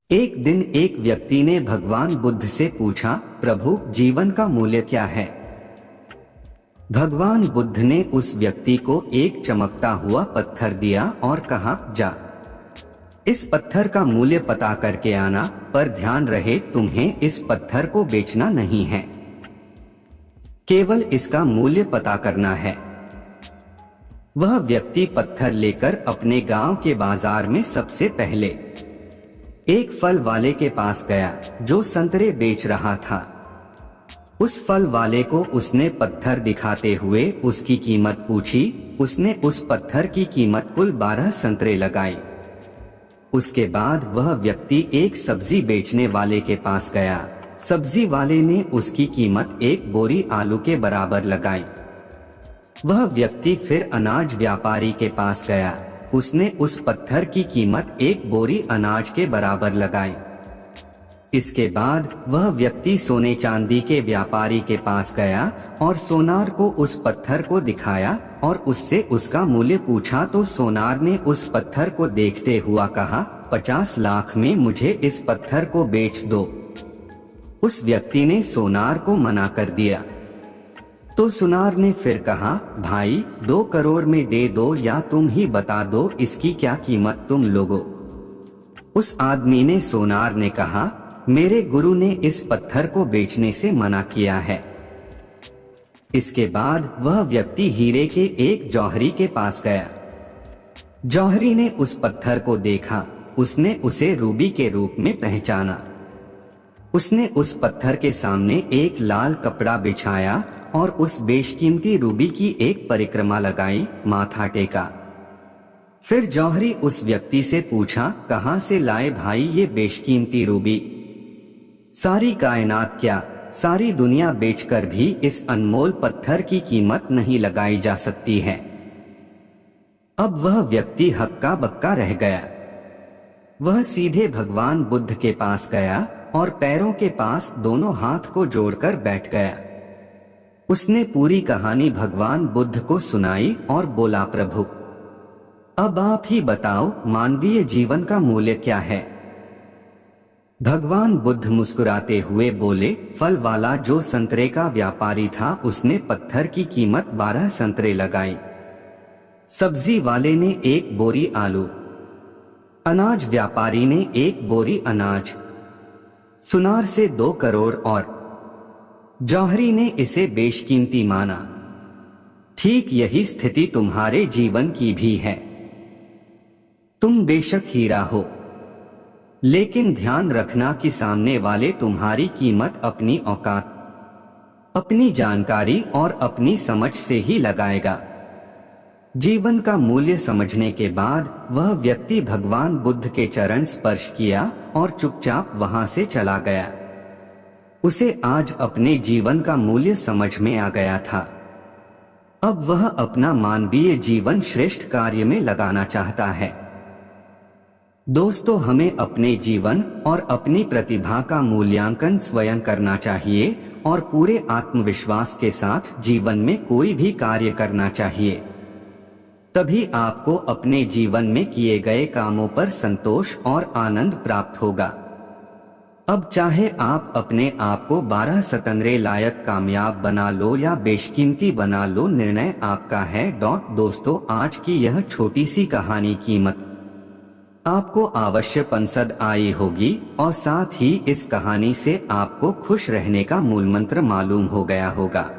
एक दिन एक व्यक्ति ने भगवान बुद्ध से पूछा, प्रभु, जीवन का मूल्य क्या है? भगवान बुद्ध ने उस व्यक्ति को एक चमकता हुआ पत्थर दिया और कहा, जा इस पत्थर का मूल्य पता करके आना, पर ध्यान रहे तुम्हें इस पत्थर को बेचना नहीं है, केवल इसका मूल्य पता करना है। वह व्यक्ति पत्थर लेकर अपने गांव के बाजार में सबसे पहले एक फल वाले के पास गया जो संतरे बेच रहा था। उस फल वाले को उसने पत्थर दिखाते हुए उसकी कीमत पूछी। उसने उस पत्थर की कीमत कुल 12 संतरे लगाई। उसके बाद वह व्यक्ति एक सब्जी बेचने वाले के पास गया। सब्जी वाले ने उसकी कीमत एक बोरी आलू के बराबर लगाई। वह व्यक्ति फिर अनाज व्यापारी के पास गया। उसने उस पत्थर की कीमत एक बोरी अनाज के बराबर लगाई। इसके बाद वह व्यक्ति सोने चांदी के व्यापारी के पास गया और सोनार को उस पत्थर को दिखाया और उससे उसका मूल्य पूछा तो सोनार ने उस पत्थर को देखते हुआ कहा, 50 लाख में मुझे इस पत्थर को बेच दो। उस व्यक्ति ने सोनार को मना कर दिया। तो सुनार ने फिर कहा, भाई 2 करोड़ में दे दो या तुम ही बता दो इसकी क्या कीमत तुम लोगो। उस आदमी ने सोनार ने कहा, मेरे गुरु ने इस पत्थर को बेचने से मना किया है। इसके बाद वह व्यक्ति हीरे के एक जौहरी के पास गया। जौहरी ने उस पत्थर को देखा। उसने उसे रूबी के रूप में पहचाना। उसने उस पत्थर के सामने एक लाल कपड़ा बिछाया और उस बेशकीमती रूबी की एक परिक्रमा लगाई, माथा टेका। फिर जौहरी उस व्यक्ति से पूछा, कहां से लाए भाई ये बेशकीमती रूबी? सारी कायनात क्या, सारी दुनिया बेचकर भी इस अनमोल पत्थर की कीमत नहीं लगाई जा सकती है। अब वह व्यक्ति हक्का बक्का रह गया। वह सीधे भगवान बुद्ध के पास गया और पैरों के पास दोनों हाथ को जोड़कर बैठ गया। उसने पूरी कहानी भगवान बुद्ध को सुनाई और बोला, प्रभु, अब आप ही बताओ मानवीय जीवन का मूल्य क्या है? भगवान बुद्ध मुस्कुराते हुए बोले, फल वाला जो संतरे का व्यापारी था उसने पत्थर की कीमत 12 संतरे लगाई। सब्जी वाले ने एक बोरी आलू, अनाज व्यापारी ने एक बोरी अनाज, सुनार से 2 करोड़ और जौहरी ने इसे बेशकीमती माना। ठीक यही स्थिति तुम्हारे जीवन की भी है। तुम बेशक हीरा हो, लेकिन ध्यान रखना कि सामने वाले तुम्हारी कीमत अपनी औकात, अपनी जानकारी और अपनी समझ से ही लगाएगा। जीवन का मूल्य समझने के बाद वह व्यक्ति भगवान बुद्ध के चरण स्पर्श किया और चुपचाप वहां से चला गया। उसे आज अपने जीवन का मूल्य समझ में आ गया था। अब वह अपना मानवीय जीवन श्रेष्ठ कार्य में लगाना चाहता है। दोस्तों, हमें अपने जीवन और अपनी प्रतिभा का मूल्यांकन स्वयं करना चाहिए और पूरे आत्मविश्वास के साथ जीवन में कोई भी कार्य करना चाहिए। तभी आपको अपने जीवन में किए गए कामों पर संतोष और आनंद प्राप्त होगा। अब चाहे आप अपने आप को 12 सतंरे लायक कामयाब बना लो या बेशकीमती बना लो, निर्णय आपका है। दोस्तों, आज की यह छोटी सी कहानी कीमत आपको अवश्य पसंद आई होगी और साथ ही इस कहानी से आपको खुश रहने का मूल मंत्र मालूम हो गया होगा।